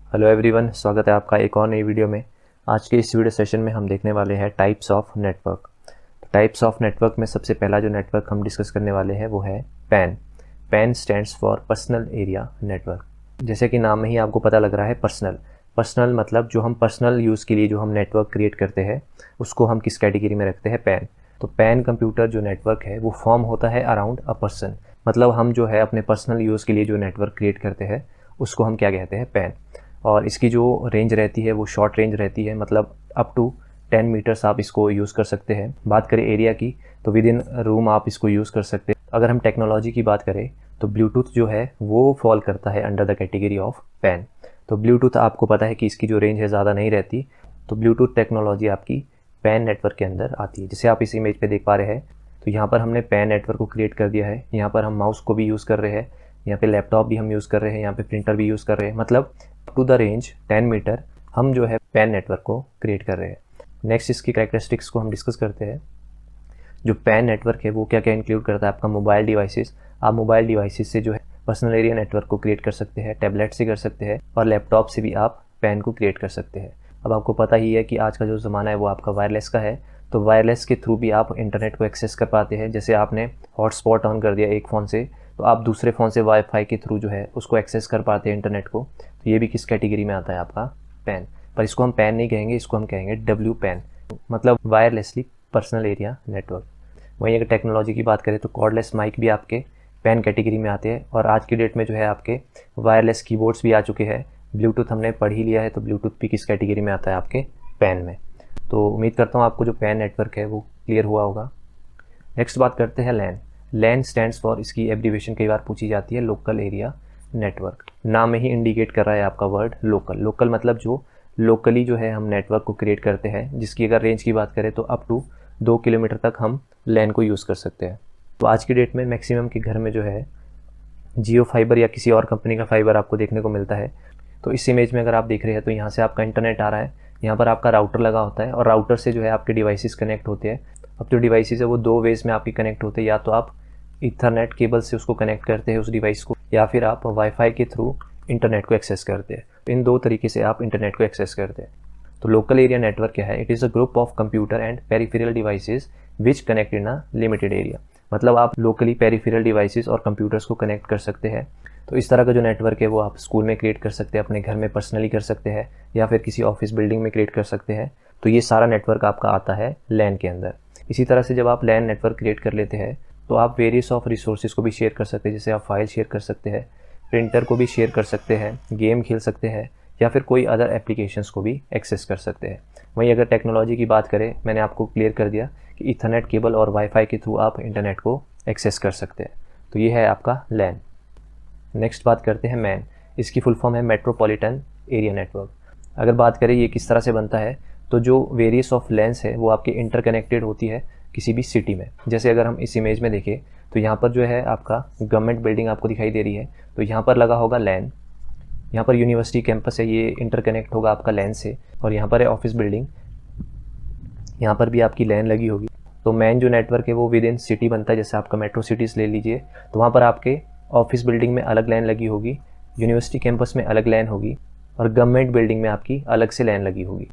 Hello everyone, स्वागत है आपका एक और नई वीडियो में। आज के इस वीडियो सेशन में हम देखने वाले हैं types of network. Types of network में सबसे पहला जो नेटवर्क हम डिस्कस करने वाले हैं वो है pan. Pan stands for personal area network. जैसे कि नाम में ही आपको पता लग रहा है पर्सनल मतलब जो हम पर्सनल यूज़ के लिए जो हम नेटवर्क क्रिएट करते हैं उसको हम किस कैटेगरी में रखते हैं, पैन। तो पैन कंप्यूटर जो नेटवर्क है वो फॉर्म होता है अराउंड अ पर्सन। मतलब हम जो है अपने पर्सनल यूज़ के लिए जो नेटवर्क क्रिएट करते हैं उसको हम क्या कहते हैं, पैन। और इसकी जो रेंज रहती है वो शॉर्ट रेंज रहती है, मतलब अप टू 10 मीटर्स आप इसको यूज़ कर सकते हैं। बात करें एरिया की तो विद इन रूम आप इसको यूज़ कर सकते हैं। अगर हम टेक्नोलॉजी की बात करें तो ब्लूटूथ जो है वो फॉल करता है under the category of pan. तो ब्लूटूथ आपको पता है कि इसकी जो रेंज है ज़्यादा नहीं रहती, तो ब्लूटूथ टेक्नोलॉजी आपकी पैन नेटवर्क के अंदर आती है। जैसे आप इस इमेज पे देख पा रहे हैं तो यहाँ पर हमने पैन नेटवर्क को क्रिएट कर दिया है। यहाँ पर हम माउस को भी यूज़ कर रहे हैं, यहाँ पे लैपटॉप भी हम यूज़ कर रहे हैं, यहाँ पे प्रिंटर भी यूज़ कर रहे हैं। मतलब टू द रेंज 10 मीटर हम जो है पैन नेटवर्क को क्रिएट कर रहे हैं। नेक्स्ट इसकी कैरेक्टरिस्टिक्स को हम डिस्कस करते हैं। जो पैन नेटवर्क है वो क्या क्या इंक्लूड करता है, आपका मोबाइल डिवाइसेस। आप मोबाइल डिवाइसेस से जो है पर्सनल एरिया नेटवर्क को क्रिएट कर सकते हैं, टैबलेट से कर सकते हैं और लैपटॉप से भी आप पैन को क्रिएट कर सकते हैं। अब आपको पता ही है कि आज का जो ज़माना है वो आपका वायरलेस का है, तो वायरलेस के थ्रू भी आप इंटरनेट को एक्सेस कर पाते हैं। जैसे आपने हॉटस्पॉट ऑन कर दिया एक फ़ोन से तो आप दूसरे फ़ोन से वाईफाई के थ्रू जो है उसको एक्सेस कर पाते हैं इंटरनेट को। तो ये भी किस कैटेगरी में आता है, आपका पैन। पर इसको हम पैन नहीं कहेंगे, इसको हम कहेंगे डब्ल्यू पैन, मतलब वायरलेसली पर्सनल एरिया नेटवर्क। वहीं अगर टेक्नोलॉजी की बात करें तो कॉर्डलेस माइक भी आपके पैन कैटेगरी में आते हैं। और आज की डेट में जो है आपके वायरलेस कीबोर्ड्स भी आ चुके हैं। ब्लूटूथ हमने पढ़ ही लिया है, तो ब्लूटूथ भी किस कैटेगरी में आता है, आपके पैन में। तो उम्मीद करता हूँ आपको जो पैन नेटवर्क है वो क्लियर हुआ होगा। नेक्स्ट बात करते हैं लैन। लैन स्टैंड्स फॉर, इसकी एब्रीविएशन कई बार पूछी जाती है, लोकल एरिया नेटवर्क। नाम में ही इंडिकेट कर रहा है आपका वर्ड लोकल। लोकल मतलब जो लोकली जो है हम नेटवर्क को क्रिएट करते हैं, जिसकी अगर रेंज की बात करें तो अप टू 2 किलोमीटर तक हम लैन को यूज़ कर सकते हैं। तो आज की डेट में मैक्सिमम के घर में जो है जियो फाइबर या किसी और कंपनी का फाइबर आपको देखने को मिलता है। तो इस इमेज में अगर आप देख रहे हैं तो यहाँ से आपका इंटरनेट आ रहा है, यहाँ पर आपका राउटर लगा होता है और राउटर से जो है आपके डिवाइसेस कनेक्ट होते हैं। अब जो डिवाइसेस है वो 2 वेज में आपकी कनेक्ट होते हैं, या तो आप ईथरनेट केबल से उसको कनेक्ट करते हैं उस डिवाइस को, या फिर आप वाईफाई के थ्रू इंटरनेट को एक्सेस करते हैं। इन 2 तरीके से आप इंटरनेट को एक्सेस करते हैं। तो लोकल एरिया नेटवर्क क्या है, it is a group of computer and peripheral devices which connect in a limited area. मतलब आप लोकली पेरिफेरल डिवाइसेस और कंप्यूटर्स को कनेक्ट कर सकते हैं। तो इस तरह का जो नेटवर्क है वो आप स्कूल में क्रिएट कर सकते हैं, अपने घर में पर्सनली कर सकते हैं, या फिर किसी ऑफिस बिल्डिंग में क्रिएट कर सकते हैं। तो ये सारा नेटवर्क आपका आता है लैन के अंदर। इसी तरह से जब आप लैन नेटवर्क क्रिएट कर लेते हैं तो आप वेरियस ऑफ रिसोर्सेज को भी शेयर कर सकते हैं। जैसे आप फाइल शेयर कर सकते हैं, प्रिंटर को भी शेयर कर सकते हैं, गेम खेल सकते हैं, या फिर कोई अदर एप्लीकेशंस को भी एक्सेस कर सकते हैं। वहीं अगर टेक्नोलॉजी की बात करें, मैंने आपको क्लियर कर दिया कि ईथरनेट केबल और वाईफाई के थ्रू आप इंटरनेट को एक्सेस कर सकते हैं। तो ये है आपका लैन। नेक्स्ट बात करते हैं मैन। इसकी फुल फॉर्म है मेट्रोपॉलिटन एरिया नेटवर्क। अगर बात करें ये किस तरह से बनता है, तो जो वेरियस ऑफ लैन्स है वो आपके इंटरकनेक्टेड होती है किसी भी सिटी में। जैसे अगर हम इस इमेज में देखें तो यहाँ पर जो है आपका गवर्नमेंट बिल्डिंग आपको दिखाई दे रही है, तो यहाँ पर लगा होगा लैन। यहाँ पर यूनिवर्सिटी कैंपस है, ये इंटरकनेक्ट होगा आपका लैन से। और यहाँ पर है ऑफिस बिल्डिंग, यहाँ पर भी आपकी लैन लगी होगी। तो मैन जो नेटवर्क है वो विद इन सिटी बनता है। जैसे आपका मेट्रो सिटीज़ ले लीजिए तो वहाँ पर आपके ऑफिस बिल्डिंग में अलग लैन लगी होगी, यूनिवर्सिटी कैंपस में अलग लैन होगी, और गवर्नमेंट बिल्डिंग में आपकी अलग से लैन लगी होगी।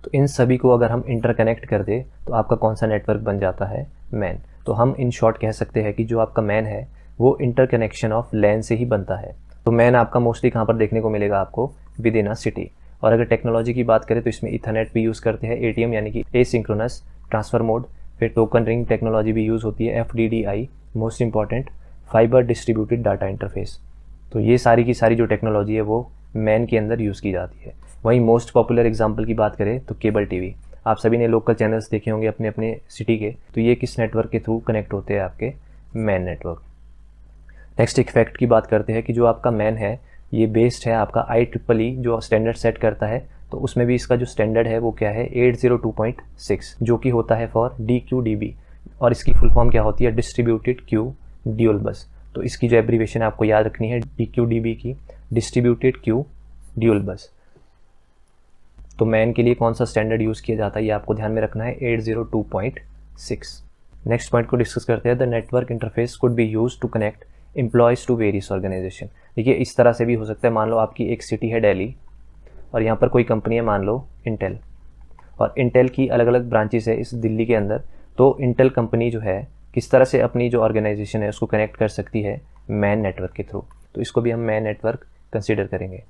तो इन सभी को अगर हम इंटरकनेक्ट कर दें तो आपका कौन सा नेटवर्क बन जाता है, मैन। तो हम इन शॉर्ट कह सकते हैं कि जो आपका मैन है वो इंटरकनेक्शन ऑफ लैन से ही बनता है। तो मैन आपका मोस्टली कहाँ पर देखने को मिलेगा, आपको विद इन अ सिटी। और अगर टेक्नोलॉजी की बात करें तो इसमें ईथरनेट भी यूज़ करते हैं, ATM यानी कि एसिंक्रोनस ट्रांसफ़र मोड, फिर टोकन रिंग टेक्नोलॉजी भी यूज़ होती है, FDDI most important, fibre distributed data interface. तो ये सारी की सारी जो टेक्नोलॉजी है वो मैन के अंदर यूज़ की जाती है। वहीं मोस्ट पॉपुलर एग्जांपल की बात करें तो केबल टीवी। आप सभी ने लोकल चैनल्स देखे होंगे अपने अपने सिटी के, तो ये किस नेटवर्क के थ्रू कनेक्ट होते हैं, आपके मैन नेटवर्क। नेक्स्ट एक फैक्ट की बात करते हैं कि जो आपका मैन है ये बेस्ड है आपका IEEE जो स्टैंडर्ड सेट करता है, तो उसमें भी इसका जो स्टैंडर्ड है वो क्या है, 802.6, जो कि होता है फॉर DQDB। और इसकी फुल फॉर्म क्या होती है, डिस्ट्रीब्यूटेड क्यू ड्यूल बस। तो इसकी जो एब्रीविएशन आपको याद रखनी है DQDB की, डिस्ट्रीब्यूटेड क्यू ड्यूल बस। तो मैन के लिए कौन सा स्टैंडर्ड यूज़ किया जाता है ये आपको ध्यान में रखना है, 802.6। नेक्स्ट पॉइंट को डिस्कस करते हैं। The network interface could be use to connect employees to various organisation. देखिए इस तरह से भी हो सकता है, मान लो आपकी एक सिटी है दिल्ली, और यहाँ पर कोई कंपनी है, मान लो इंटेल, और इंटेल की अलग अलग ब्रांचेस है इस दिल्ली के अंदर। तो इंटेल कंपनी जो है किस तरह से अपनी जो ऑर्गेनाइजेशन है उसको कनेक्ट कर सकती है मैन नेटवर्क के थ्रू, तो इसको भी हम मैन नेटवर्क कंसीडर करेंगे।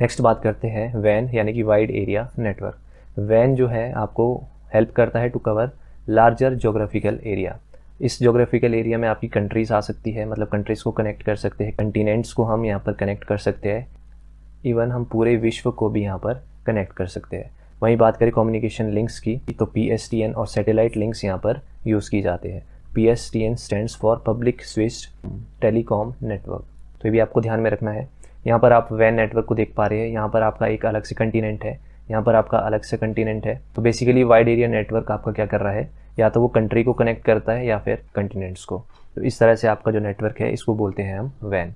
नेक्स्ट बात करते हैं वैन यानी कि वाइड एरिया नेटवर्क। वैन जो है आपको हेल्प करता है to cover larger geographical area. इस जोग्राफिकल एरिया में आपकी कंट्रीज़ आ सकती है, मतलब कंट्रीज़ को कनेक्ट कर सकते हैं, कंटिनेंट्स को हम यहाँ पर कनेक्ट कर सकते हैं, इवन हम पूरे विश्व को भी यहाँ पर कनेक्ट कर सकते हैं। वहीं बात करें कम्युनिकेशन लिंक्स की, तो PSTN और सैटेलाइट लिंक्स यहाँ पर यूज़ की जाते हैं। PSTN stands for public switched telecom network, तो ये भी आपको ध्यान में रखना है। यहाँ पर आप वैन नेटवर्क को देख पा रहे हैं, यहाँ पर आपका एक अलग से कंटिनेंट है, यहाँ पर आपका अलग से कंटिनेंट है। तो बेसिकली वाइड एरिया नेटवर्क आपका क्या कर रहा है, या तो वो कंट्री को कनेक्ट करता है या फिर कंटिनेंट्स को। तो इस तरह से आपका जो नेटवर्क है इसको बोलते हैं हम वैन।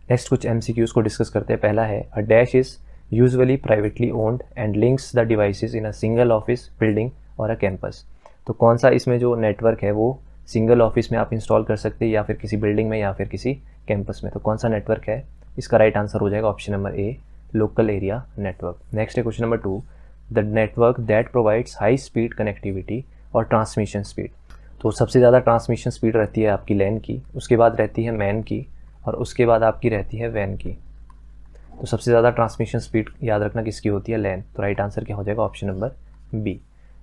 नेक्स्ट कुछ MCQs को डिस्कस करते हैं। पहला है a dash is usually privately owned and links the devices in a single office building और अ कैंपस। तो कौन सा इसमें जो नेटवर्क है वो सिंगल ऑफिस में आप इंस्टॉल कर सकते हैं या फिर किसी बिल्डिंग में या फिर किसी कैंपस में। तो कौन सा नेटवर्क है, इसका राइट आंसर हो जाएगा option number A, local area network. Next है question number 2, the network that provides high speed connectivity और ट्रांसमिशन स्पीड। तो सबसे ज़्यादा ट्रांसमिशन स्पीड रहती है आपकी लैन की, उसके बाद रहती है मैन की, और उसके बाद आपकी रहती है वैन की। तो सबसे ज़्यादा ट्रांसमिशन स्पीड याद रखना किसकी होती है, लैन। तो राइट आंसर क्या हो जाएगा ऑप्शन नंबर बी।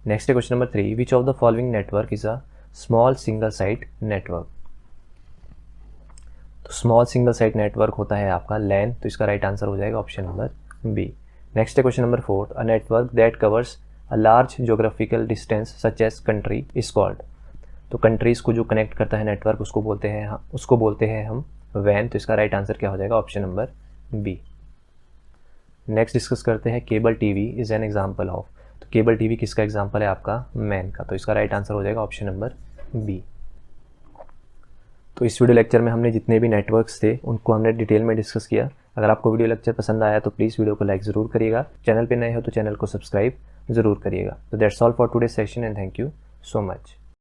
नेक्स्ट है question number 3, which of the following network is a small single site network. तो स्मॉल सिंगल साइट नेटवर्क होता है आपका लैन, तो इसका राइट आंसर हो जाएगा ऑप्शन नंबर बी। नेक्स्ट है question number 4, a network that covers a large geographical distance such as country is called. तो कंट्रीज़ को जो कनेक्ट करता है नेटवर्क उसको बोलते हैं हम वैन। तो इसका राइट आंसर क्या हो जाएगा option number B. Next discuss करते हैं cable TV is an example of. तो केबल टीवी किसका एग्जाम्पल है, आपका मैन का। तो इसका राइट आंसर हो जाएगा ऑप्शन नंबर बी। तो इस वीडियो लेक्चर में हमने जितने भी नेटवर्क्स थे उनको हमने डिटेल में डिस्कस किया। अगर आपको वीडियो लेक्चर पसंद आया तो प्लीज़ वीडियो को लाइक ज़रूर करिएगा, चैनल पे नए हो तो चैनल को सब्सक्राइब ज़रूर करिएगा। तो that's all for today session and thank you so much.